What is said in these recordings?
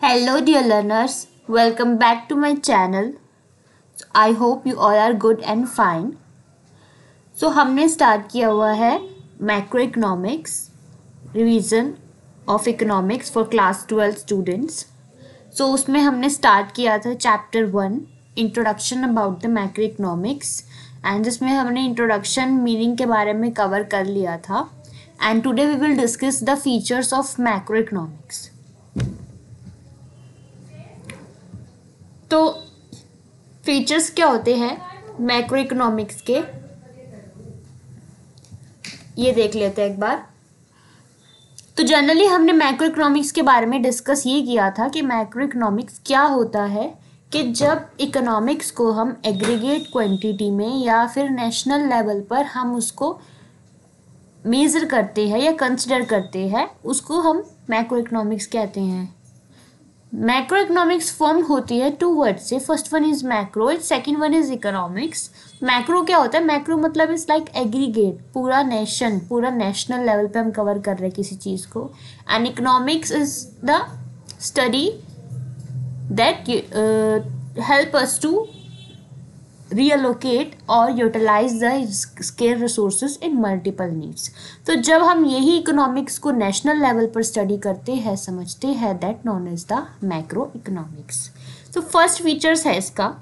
Hello, dear learners. Welcome back to my channel. I hope you all are good and fine. हमने start किया हुआ है macro economics revision of economics for class 12 students. उसमें हमने start किया था chapter 1 introduction about the macro economics and जिसमें हमने इंट्रोडक्शन मीनिंग के बारे में कवर कर लिया था. And today we will discuss the features of macro economics. तो फीचर्स क्या होते हैं मैक्रो इकोनॉमिक्स के, ये देख लेते हैं एक बार. तो जनरली हमने मैक्रो इकोनॉमिक्स के बारे में डिस्कस ये किया था कि मैक्रो इकोनॉमिक्स क्या होता है कि जब इकोनॉमिक्स को हम एग्रीगेट क्वांटिटी में या फिर नेशनल लेवल पर हम उसको मेजर करते हैं या कंसिडर करते हैं, उसको हम मैक्रो इकोनॉमिक्स कहते हैं. मैक्रो इकोनॉमिक्स फॉर्म होती है टू वर्ड से. First one is macro, second one is economics. Macro क्या होता है? मैक्रो मतलब इज लाइक एग्रीगेट, पूरा नेशन, पूरा नेशनल लेवल पे हम कवर कर रहे हैं किसी चीज़ को. And economics is the study that help us to reallocate or utilize the scarce resources in multiple needs. तो जब हम यही इकोनॉमिक्स को नेशनल लेवल पर स्टडी करते हैं, समझते हैं, that known as the macro economics. तो फर्स्ट फीचर्स है इसका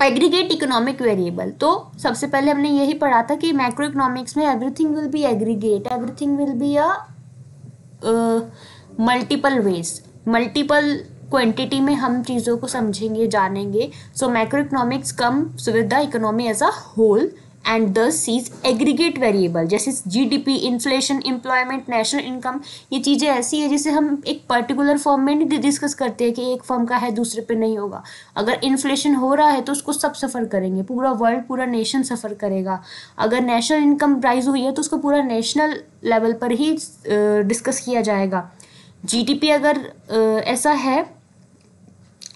एग्रीगेट इकोनॉमिक वेरिएबल. तो सबसे पहले हमने यही पढ़ा था कि मैक्रो इकोनॉमिक्स में everything will be aggregate, everything will be a multiple ways, multiple quantity में हम चीज़ों को समझेंगे, जानेंगे. सो macro economics comes with the economy as a whole and the seize aggregate variable जैसे GDP, inflation, employment, national income. ये चीज़ें ऐसी है जिसे हम एक पर्टिकुलर फॉर्म में नहीं डिस्कस करते हैं कि एक फॉर्म का है दूसरे पे नहीं होगा. अगर इन्फ्लेशन हो रहा है तो उसको सब सफ़र करेंगे, पूरा वर्ल्ड, पूरा नेशन सफ़र करेगा. अगर नेशनल इनकम राइज हुई है तो उसको पूरा नेशनल लेवल पर ही डिस्कस किया जाएगा. जीडीपी अगर ऐसा है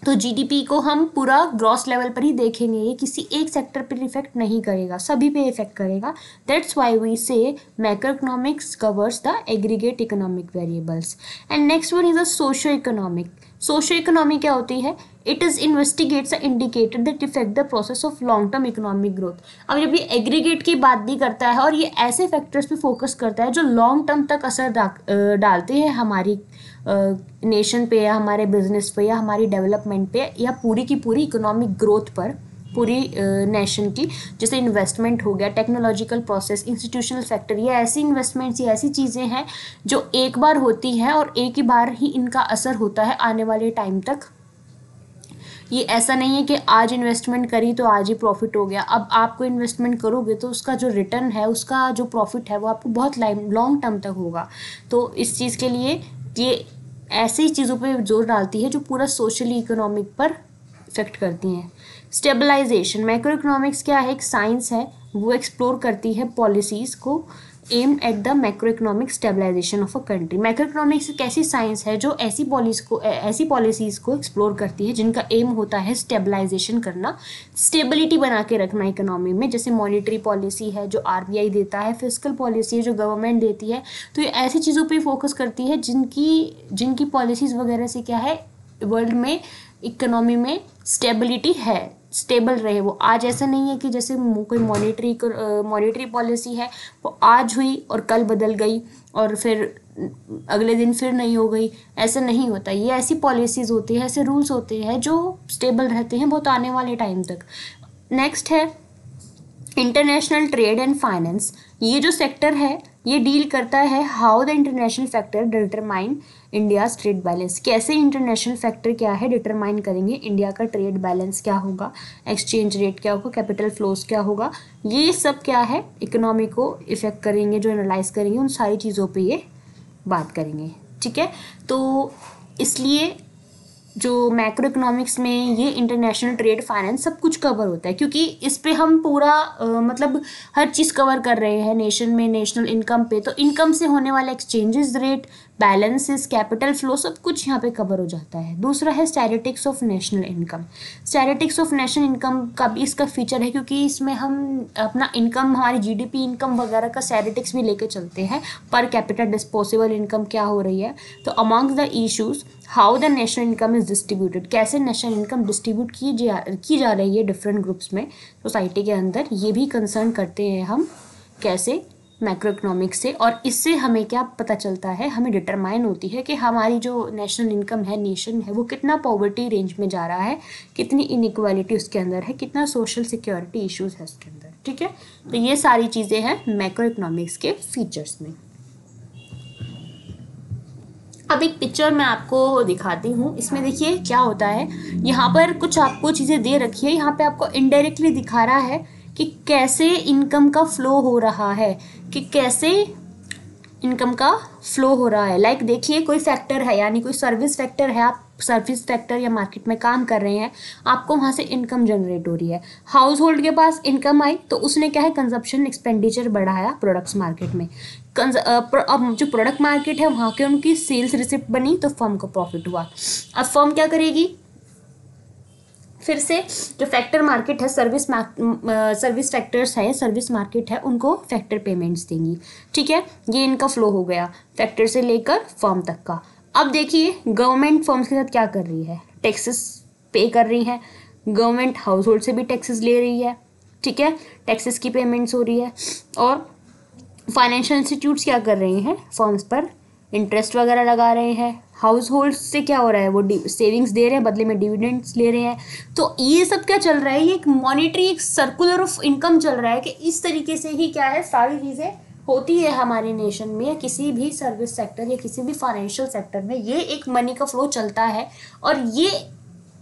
तो जीडीपी को हम पूरा ग्रॉस लेवल पर ही देखेंगे, ये किसी एक सेक्टर पर इफेक्ट नहीं करेगा, सभी पे इफेक्ट करेगा. दैट्स व्हाई वी से macro economics covers the aggregate economic variables. And next one is a socio economic. Socio economy क्या होती है? It is investigates indicator that effect the process of long term economic growth. अब जब ये aggregate की बात भी करता है और ये ऐसे फैक्टर्स पे फोकस करता है जो लॉन्ग टर्म तक असर डालते हैं हमारी नेशन पे या हमारे बिजनेस पे या हमारी डेवलपमेंट पे या पूरी की पूरी इकोनॉमिक ग्रोथ पर, पूरी नेशन की. जैसे इन्वेस्टमेंट हो गया, टेक्नोलॉजिकल प्रोसेस, इंस्टीट्यूशनल फैक्टर, ये ऐसी इन्वेस्टमेंट्स, ये ऐसी चीज़ें हैं जो एक बार होती हैं और एक ही बार ही इनका असर होता है आने वाले टाइम तक. ये ऐसा नहीं है कि आज इन्वेस्टमेंट करी तो आज ही प्रॉफिट हो गया. अब आपको इन्वेस्टमेंट करोगे तो उसका जो रिटर्न है, उसका जो प्रॉफिट है वो आपको बहुत लॉन्ग टर्म तक होगा. तो इस चीज़ के लिए ये ऐसी चीज़ों पे जोर डालती है जो पूरा सोशली इकोनॉमिक पर इफेक्ट करती हैं. स्टेबलाइजेशन. मैक्रो इकोनॉमिक्स क्या है? एक साइंस है, वो एक्सप्लोर करती है पॉलिसीज़ को aim at the macroeconomic stabilisation of a country. Macroeconomics एक ऐसी साइंस है जो ऐसी पॉलिसीज़ को एक्सप्लोर करती है जिनका एम होता है स्टेबलाइजेशन करना, स्टेबिलिटी बना के रखना इकोनॉमी में. जैसे मॉनिटरी पॉलिसी है जो आरबीआई देता है, फिस्कल पॉलिसी है जो गवर्नमेंट देती है. तो ये ऐसी चीज़ों पे फोकस करती है जिनकी पॉलिसीज़ वगैरह से क्या है, वर्ल्ड में इकोनॉमी में स्टेबिलिटी है, स्टेबल रहे वो. आज ऐसा नहीं है कि जैसे कोई मॉनेटरी पॉलिसी है वो आज हुई और कल बदल गई और फिर अगले दिन फिर नहीं हो गई. ऐसा नहीं होता. ये ऐसी पॉलिसीज़ होती है, ऐसे रूल्स होते हैं जो स्टेबल रहते हैं बहुत आने वाले टाइम तक. नेक्स्ट है इंटरनेशनल ट्रेड एंड फाइनेंस. ये जो सेक्टर है ये डील करता है how the international factor determine India's trade balance. कैसे इंटरनेशनल फैक्टर क्या है डिटरमाइन करेंगे इंडिया का ट्रेड बैलेंस क्या होगा, एक्सचेंज रेट क्या होगा, कैपिटल फ्लोज क्या होगा. ये सब क्या है इकोनॉमी को इफेक्ट करेंगे, जो एनालाइज करेंगे उन सारी चीज़ों पे ये बात करेंगे. ठीक है. तो इसलिए जो मैक्रो इकोनॉमिक्स में ये इंटरनेशनल ट्रेड फाइनेंस सब कुछ कवर होता है, क्योंकि इस पे हम पूरा मतलब हर चीज़ कवर कर रहे हैं नेशन में, नेशनल इनकम पे. तो इनकम से होने वाला exchanges rate, balances, capital flow, सब कुछ यहाँ पे कवर हो जाता है. दूसरा है statistics of national income. Statistics of national income का भी इसका फीचर है क्योंकि इसमें हम अपना इनकम, हमारी जीडीपी इनकम वगैरह का स्टैटिस्टिक्स भी लेके चलते हैं. पर कैपिटा डिस्पोजेबल इनकम क्या हो रही है. तो among the issues how the national income is distributed, कैसे नेशनल इनकम डिस्ट्रीब्यूट की जा रही है डिफरेंट ग्रुप्स में सोसाइटी के अंदर, ये भी कंसर्न करते हैं हम कैसे मैक्रो इकोनॉमिक्स से। और इससे हमें क्या पता चलता है, हमें डिटरमाइन होती है कि हमारी जो नेशनल इनकम है, नेशन है, वो कितना पॉवर्टी रेंज में जा रहा है, कितनी इनइक्वालिटी उसके अंदर है, कितना सोशल सिक्योरिटी इश्यूज है उसके अंदर। ठीक है, तो ये सारी चीज़ें हैं मैक्रो इकोनॉमिक्स के फीचर्स में। अब एक पिक्चर मैं आपको दिखाती हूँ, इसमें देखिए क्या होता है, यहाँ पर कुछ आपको चीज़ें दे रखी है, यहाँ पे आपको इनडायरेक्टली दिखा रहा है कि कैसे इनकम का फ्लो हो रहा है, कि कैसे इनकम का फ्लो हो रहा है। लाइक देखिए कोई फैक्टर है, यानी कोई सर्विस फैक्टर है, आप सर्विस फैक्टर या मार्केट में काम कर रहे हैं, आपको वहाँ से इनकम जनरेट हो रही है। हाउस होल्ड के पास इनकम आई तो उसने क्या है, कंजप्शन एक्सपेंडिचर बढ़ाया प्रोडक्ट्स मार्केट में। अब जो प्रोडक्ट मार्केट है वहाँ के उनकी सेल्स रिसिप्ट बनी तो फर्म को प्रॉफिट हुआ। अब फर्म क्या करेगी, फिर से जो फैक्टर मार्केट है, सर्विस फैक्टर्स है, सर्विस मार्केट है, उनको फैक्टर पेमेंट्स देंगी। ठीक है, ये इनका फ्लो हो गया फैक्टर से लेकर फर्म तक का। अब देखिए गवर्नमेंट फर्म्स के साथ क्या कर रही है, टैक्सेस पे कर रही है, गवर्नमेंट हाउस होल्ड से भी टैक्सेस ले रही है। ठीक है, टैक्सेस की पेमेंट्स हो रही है। और फाइनेंशियल इंस्टीट्यूट्स क्या कर रहे हैं, फर्म्स पर इंटरेस्ट वगैरह लगा रहे हैं। हाउस होल्ड से क्या हो रहा है, वो सेविंग्स दे रहे हैं, बदले में डिविडेंड्स ले रहे हैं। तो ये सब क्या चल रहा है, ये एक मॉनिटरी, एक सर्कुलर ऑफ इनकम चल रहा है कि इस तरीके से ही क्या है सारी चीज़ें होती है हमारे नेशन में, या किसी भी सर्विस सेक्टर या किसी भी फाइनेंशियल सेक्टर में ये एक मनी का फ्लो चलता है। और ये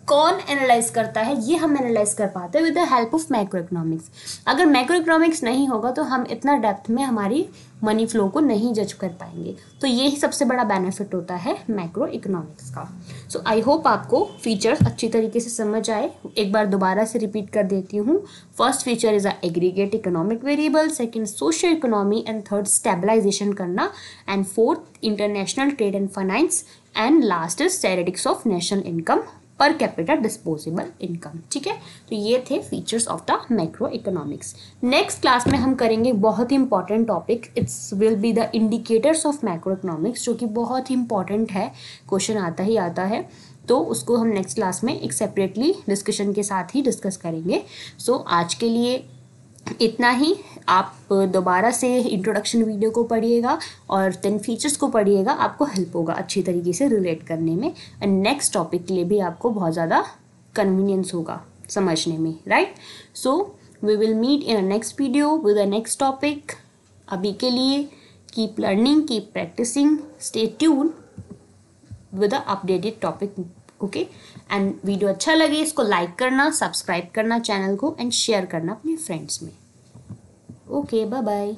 कौन एनालाइज करता है, ये हम एनालाइज कर पाते हैं with the help of macro economics. अगर मैक्रो इकोनॉमिक्स नहीं होगा तो हम इतना डेप्थ में हमारी मनी फ्लो को नहीं जज कर पाएंगे। तो ये ही सबसे बड़ा बेनिफिट होता है मैक्रो इकोनॉमिक्स का। सो आई होप आपको फीचर्स अच्छी तरीके से समझ आए। एक बार दोबारा से रिपीट कर देती हूँ। First feature is a aggregate economic variable, second socio economy, and third stabilization करना, and fourth international trade and finance, and last is theoretics of national income per capita disposable income. ठीक है, तो ये थे features of the macro economics. Next class में हम करेंगे बहुत ही important topic, it's will be the indicators of macro economics, जो कि बहुत ही इंपॉर्टेंट है, क्वेश्चन आता ही आता है। तो उसको हम नेक्स्ट क्लास में एक सेपरेटली डिस्कशन के साथ ही डिस्कस करेंगे। सो आज के लिए इतना ही। आप दोबारा से इंट्रोडक्शन वीडियो को पढ़िएगा और 10 फीचर्स को पढ़िएगा, आपको हेल्प होगा अच्छी तरीके से रिलेट करने में। एंड नेक्स्ट टॉपिक के लिए भी आपको बहुत ज़्यादा कन्वीनियंस होगा समझने में, right. So we will meet in a next video with a next topic. अभी के लिए keep learning, keep practising, stay tune with a updated topic. Okay, and video अच्छा लगे इसको लाइक करना, सब्सक्राइब करना चैनल को, एंड शेयर करना अपने फ्रेंड्स में। Okay, bye bye.